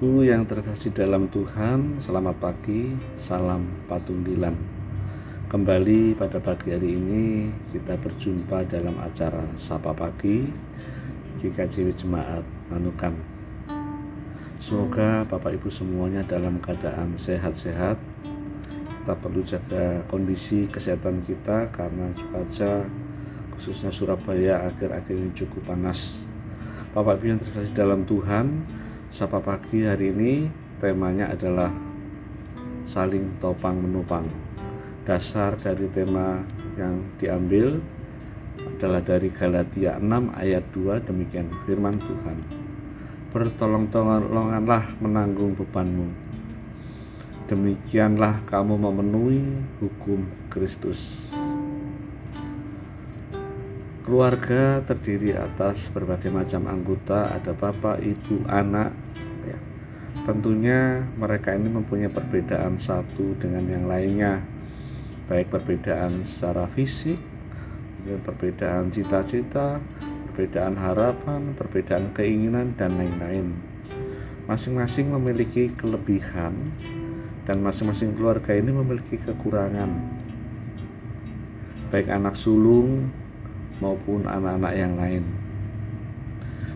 Ibu yang terkasih dalam Tuhan, selamat pagi, salam Patunggilan. Kembali pada pagi hari ini kita berjumpa dalam acara Sapa Pagi GKJW Jemaat Manukan. Semoga Bapak Ibu semuanya dalam keadaan sehat-sehat. Kita perlu jaga kondisi kesehatan kita karena cuaca khususnya Surabaya akhir-akhir ini cukup panas. Bapak Ibu yang terkasih dalam Tuhan, Sapa Pagi hari ini temanya adalah saling topang menopang. Dasar dari tema yang diambil adalah dari Galatia 6 ayat 2, demikian firman Tuhan. Bertolong-tolonganlah menanggung bebanmu, demikianlah kamu memenuhi hukum Kristus. Keluarga terdiri atas berbagai macam anggota, ada bapak, ibu, anak. Tentunya mereka ini mempunyai perbedaan satu dengan yang lainnya, baik perbedaan secara fisik, perbedaan cita-cita, perbedaan harapan, perbedaan keinginan, dan lain-lain. Masing-masing memiliki kelebihan dan masing-masing keluarga ini memiliki kekurangan, baik anak sulung maupun anak-anak yang lain.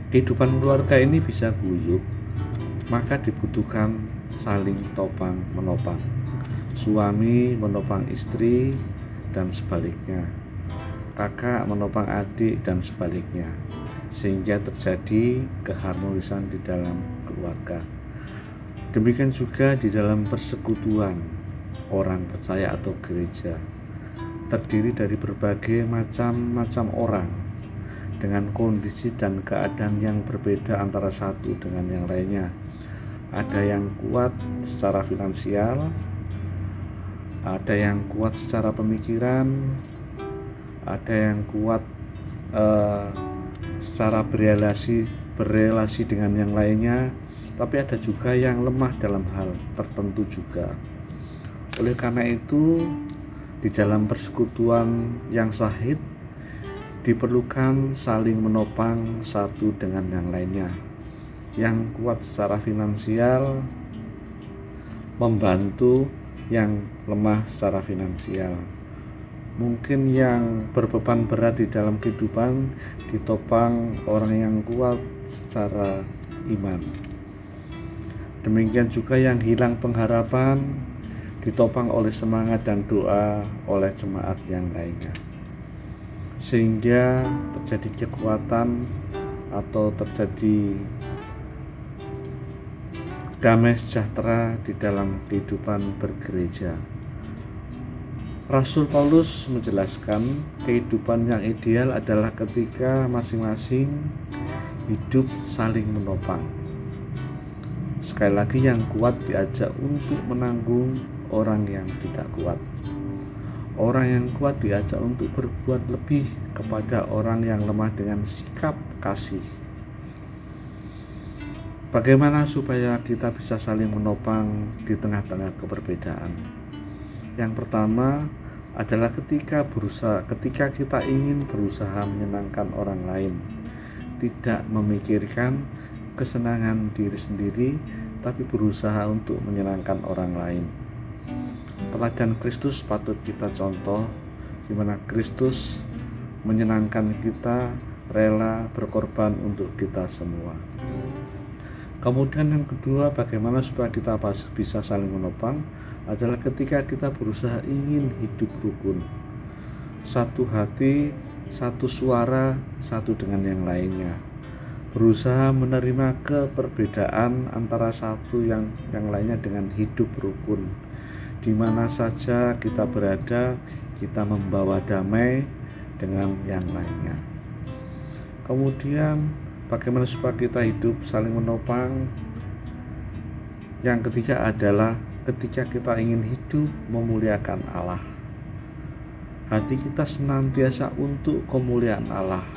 Kehidupan keluarga ini bisa guyup, maka dibutuhkan saling topang menopang. Suami menopang istri dan sebaliknya, kakak menopang adik dan sebaliknya, sehingga terjadi keharmonisan di dalam keluarga. Demikian juga di dalam persekutuan orang percaya atau gereja, terdiri dari berbagai macam orang dengan kondisi dan keadaan yang berbeda antara satu dengan yang lainnya. Ada yang kuat secara finansial, ada yang kuat secara pemikiran, ada yang kuat secara berelasi dengan yang lainnya, tapi ada juga yang lemah dalam hal tertentu juga. Oleh karena itu, di dalam persekutuan yang sahih diperlukan saling menopang satu dengan yang lainnya. Yang kuat secara finansial membantu yang lemah secara finansial. Mungkin yang berbeban berat di dalam kehidupan ditopang orang yang kuat secara iman. Demikian juga yang hilang pengharapan ditopang oleh semangat dan doa oleh jemaat yang lainnya, sehingga terjadi kekuatan atau terjadi damai sejahtera di dalam kehidupan bergereja. Rasul Paulus menjelaskan kehidupan yang ideal adalah ketika masing-masing hidup saling menopang. Sekali lagi, yang kuat diajak untuk menanggung orang yang tidak kuat. Orang yang kuat diajak untuk berbuat lebih kepada orang yang lemah dengan sikap kasih. Bagaimana supaya kita bisa saling menopang di tengah-tengah keberbedaan? Yang pertama adalah ketika kita ingin berusaha menyenangkan orang lain, tidak memikirkan kesenangan diri sendiri, tapi berusaha untuk menyenangkan orang lain. Teladan Kristus patut kita contoh, di mana Kristus menyenangkan kita, rela berkorban untuk kita semua. Kemudian yang kedua, bagaimana supaya kita bisa saling menopang adalah ketika kita berusaha ingin hidup rukun, satu hati, satu suara, satu dengan yang lainnya, berusaha menerima keperbedaan antara satu yang lainnya dengan hidup rukun. Di mana saja kita berada, kita membawa damai dengan yang lainnya. Kemudian bagaimana supaya kita hidup saling menopang? Yang ketiga adalah ketika kita ingin hidup memuliakan Allah. Hati kita senantiasa untuk kemuliaan Allah.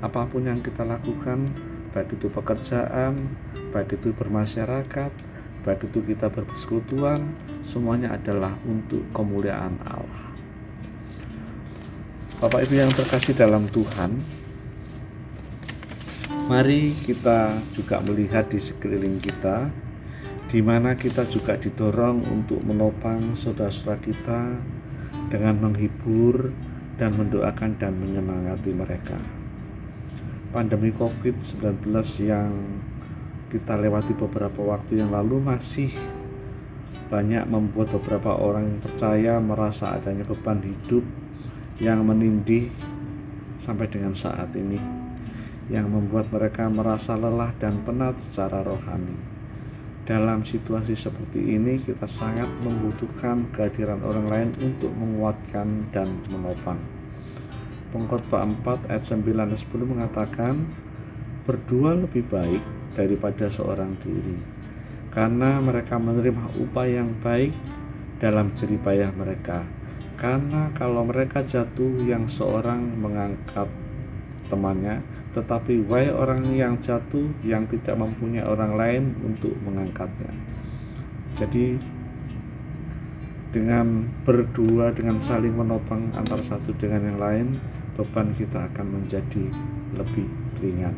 Apapun yang kita lakukan, baik itu pekerjaan, baik itu bermasyarakat, baik itu kita bersekutuan, semuanya adalah untuk kemuliaan Allah. Bapak Ibu yang terkasih dalam Tuhan, mari kita juga melihat di sekeliling kita di mana kita juga didorong untuk menopang saudara-saudara kita dengan menghibur dan mendoakan dan menyemangati mereka. Pandemi COVID-19 yang kita lewati beberapa waktu yang lalu masih banyak membuat beberapa orang yang percaya merasa adanya beban hidup yang menindih sampai dengan saat ini, yang membuat mereka merasa lelah dan penat secara rohani. Dalam situasi seperti ini, kita sangat membutuhkan kehadiran orang lain untuk menguatkan dan menopang. Pengkhotbah 4 ayat 9 dan 10 mengatakan, berdua lebih baik daripada seorang diri, karena mereka menerima upah yang baik dalam jerih payah mereka. Karena kalau mereka jatuh, yang seorang mengangkat temannya, tetapi wahai orang yang jatuh yang tidak mempunyai orang lain untuk mengangkatnya. Jadi dengan berdua, dengan saling menopang antara satu dengan yang lain, beban kita akan menjadi lebih ringan.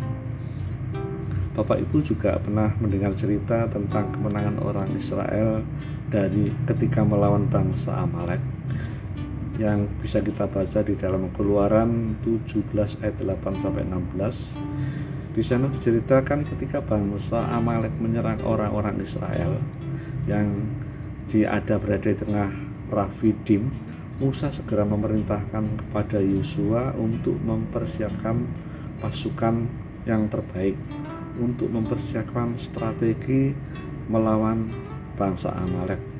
Bapak Ibu juga pernah mendengar cerita tentang kemenangan orang Israel dari ketika melawan bangsa Amalek, yang bisa kita baca di dalam Keluaran 17 ayat 8-16. Di sana diceritakan ketika bangsa Amalek menyerang orang-orang Israel yang berada di tengah Rafidim, Musa segera memerintahkan kepada Yosua untuk mempersiapkan pasukan yang terbaik, untuk mempersiapkan strategi melawan bangsa Amalek.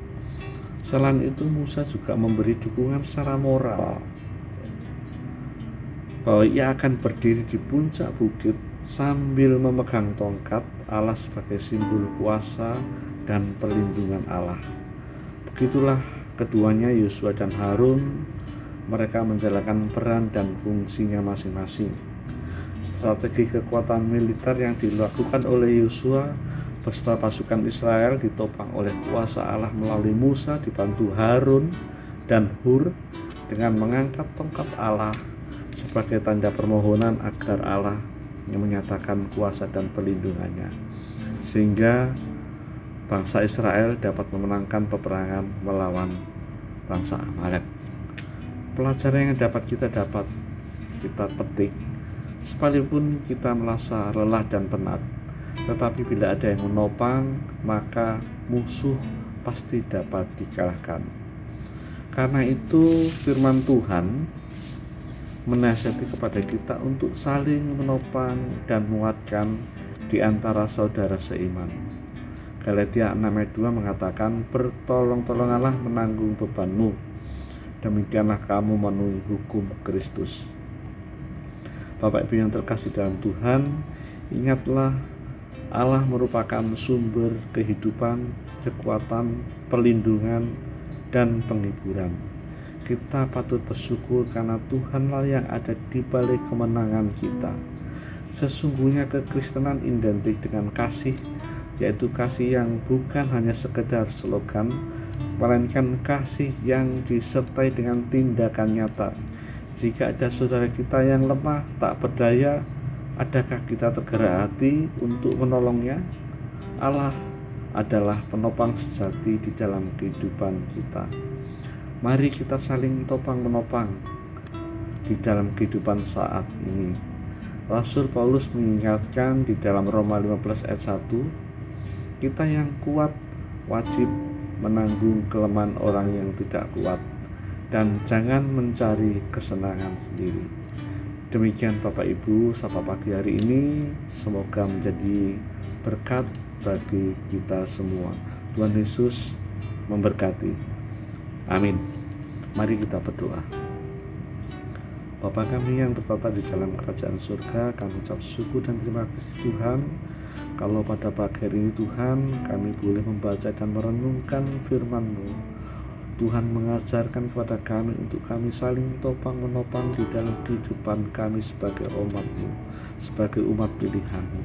Selain itu, Musa juga memberi dukungan secara moral bahwa ia akan berdiri di puncak bukit sambil memegang tongkat Allah sebagai simbol kuasa dan perlindungan Allah. Begitulah keduanya, Yosua dan Harun, mereka menjalankan peran dan fungsinya masing-masing. Strategi kekuatan militer yang dilakukan oleh Yosua beserta pasukan Israel ditopang oleh kuasa Allah melalui Musa dibantu Harun dan Hur dengan mengangkat tongkat Allah sebagai tanda permohonan agar Allah yang menyatakan kuasa dan perlindungannya, sehingga bangsa Israel dapat memenangkan peperangan melawan bangsa Amalek. Pelajaran yang dapat kita petik, sekalipun kita merasa lelah dan penat, tetapi bila ada yang menopang, maka musuh pasti dapat dikalahkan. Karena itu firman Tuhan menasihati kepada kita untuk saling menopang dan menguatkan di antara saudara seiman. Galatia 6 ayat 2 mengatakan, bertolong-tolonganlah menanggung bebanmu, demikianlah kamu memenuhi hukum Kristus. Bapak Ibu yang terkasih dalam Tuhan, ingatlah Allah merupakan sumber kehidupan, kekuatan, perlindungan, dan penghiburan. Kita patut bersyukur karena Tuhanlah yang ada di balik kemenangan kita. Sesungguhnya kekristenan identik dengan kasih, yaitu kasih yang bukan hanya sekedar slogan, melainkan kasih yang disertai dengan tindakan nyata. Jika ada saudara kita yang lemah, tak berdaya, adakah kita tergerak hati untuk menolongnya? Allah adalah penopang sejati di dalam kehidupan kita. Mari kita saling topang-menopang di dalam kehidupan saat ini. Rasul Paulus mengingatkan di dalam Roma 15 ayat 1, kita yang kuat wajib menanggung kelemahan orang yang tidak kuat, dan jangan mencari kesenangan sendiri. Demikian Bapak Ibu, sapa pagi hari ini, semoga menjadi berkat bagi kita semua. Tuhan Yesus memberkati. Amin. Mari kita berdoa. Bapa kami yang bertata di dalam kerajaan surga, kami ucap syukur dan terima kasih Tuhan, kalau pada pagi hari ini Tuhan kami boleh membaca dan merenungkan firman-Mu. Tuhan mengajarkan kepada kami untuk kami saling topang menopang di dalam kehidupan kami sebagai umat-Mu, sebagai umat pilihan-Mu,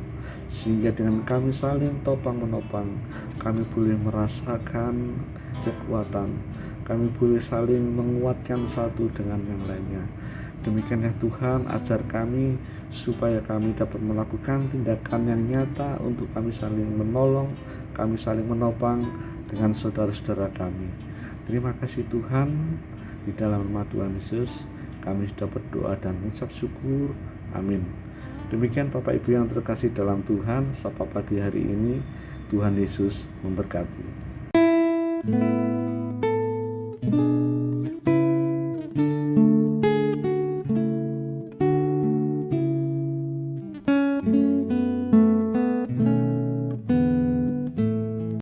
sehingga dengan kami saling topang menopang, kami boleh merasakan kekuatan, kami boleh saling menguatkan satu dengan yang lainnya. Demikian ya Tuhan, ajar kami supaya kami dapat melakukan tindakan yang nyata untuk kami saling menolong, kami saling menopang dengan saudara-saudara kami. Terima kasih Tuhan, di dalam nama Tuhan Yesus kami sudah berdoa dan mengucap syukur. Amin. Demikian Bapak Ibu yang terkasih dalam Tuhan, sapa pagi hari ini. Tuhan Yesus memberkati.